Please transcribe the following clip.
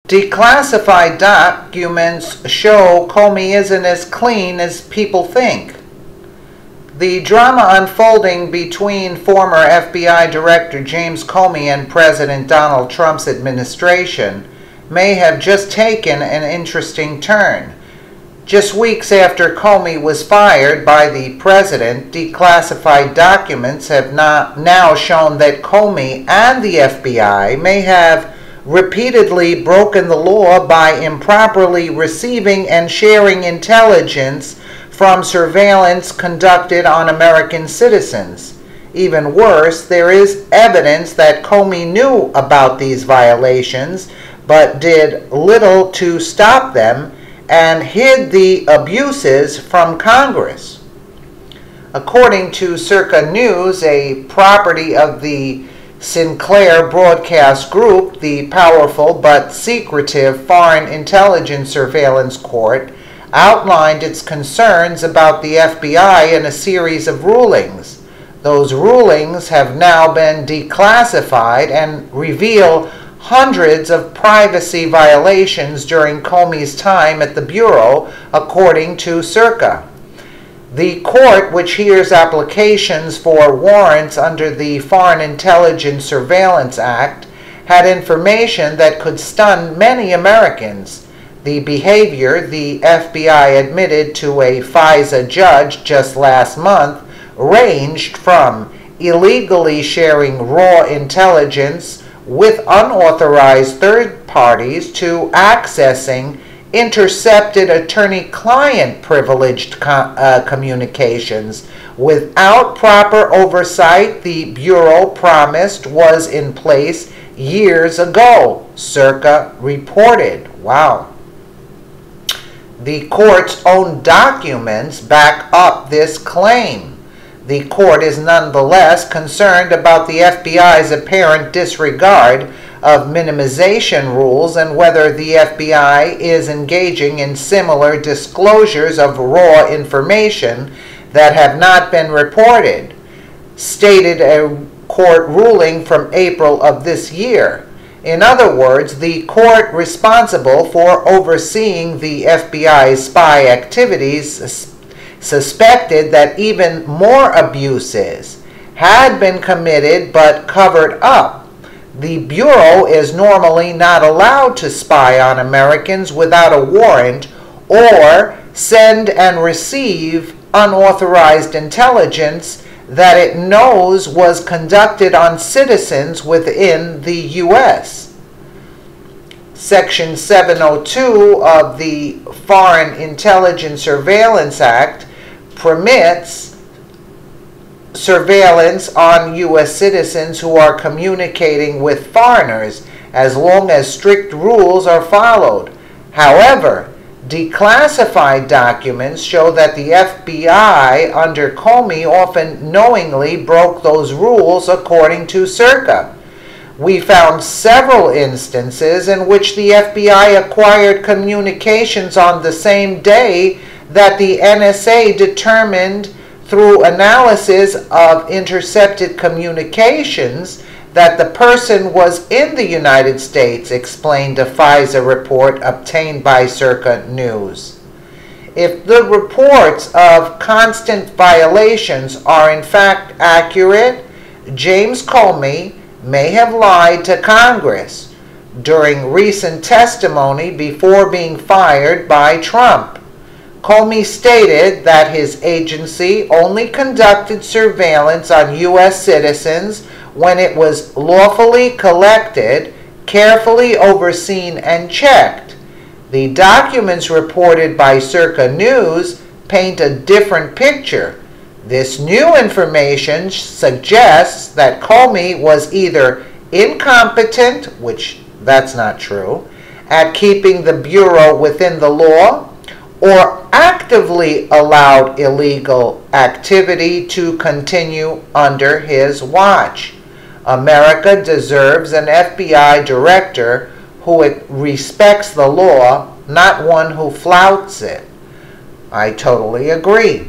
Declassified documents show Comey isn't as clean as people think. The drama unfolding between former FBI Director James Comey and President Donald Trump's administration may have just taken an interesting turn. Just weeks after Comey was fired by the president, declassified documents have now shown that Comey and the FBI may have repeatedly broken the law by improperly receiving and sharing intelligence from surveillance conducted on American citizens. Even worse, there is evidence that Comey knew about these violations but did little to stop them and hid the abuses from Congress. According to Circa News, a property of the Sinclair Broadcast Group, the powerful but secretive Foreign Intelligence Surveillance Court outlined its concerns about the FBI in a series of rulings. Those rulings have now been declassified and reveal hundreds of privacy violations during Comey's time at the Bureau, according to Circa. The court, which hears applications for warrants under the Foreign Intelligence Surveillance Act, had information that could stun many Americans. The behavior, the FBI admitted to a FISA judge just last month, ranged from illegally sharing raw intelligence with unauthorized third parties to accessing intercepted attorney-client privileged communications without proper oversight the Bureau promised was in place years ago, Circa reported. Wow. The court's own documents back up this claim. The court is nonetheless concerned about the FBI's apparent disregard of minimization rules and whether the FBI is engaging in similar disclosures of raw information that have not been reported, stated a court ruling from April of this year. In other words, the court responsible for overseeing the FBI's spy activities suspected that even more abuses had been committed but covered up. The Bureau is normally not allowed to spy on Americans without a warrant or send and receive unauthorized intelligence that it knows was conducted on citizens within the U.S. Section 702 of the Foreign Intelligence Surveillance Act permits surveillance on U.S. citizens who are communicating with foreigners as long as strict rules are followed. However, declassified documents show that the FBI under Comey often knowingly broke those rules, according to Circa. We found several instances in which the FBI acquired communications on the same day that the NSA determined through analysis of intercepted communications that the person was in the United States, explained a FISA report obtained by Circa News. If the reports of constant violations are in fact accurate, James Comey may have lied to Congress during recent testimony before being fired by Trump. Comey stated that his agency only conducted surveillance on U.S. citizens when it was lawfully collected, carefully overseen, and checked. The documents reported by Circa News paint a different picture. This new information suggests that Comey was either incompetent, which that's not true, at keeping the Bureau within the law, or actively allowed illegal activity to continue under his watch. America deserves an FBI director who respects the law, not one who flouts it. I totally agree.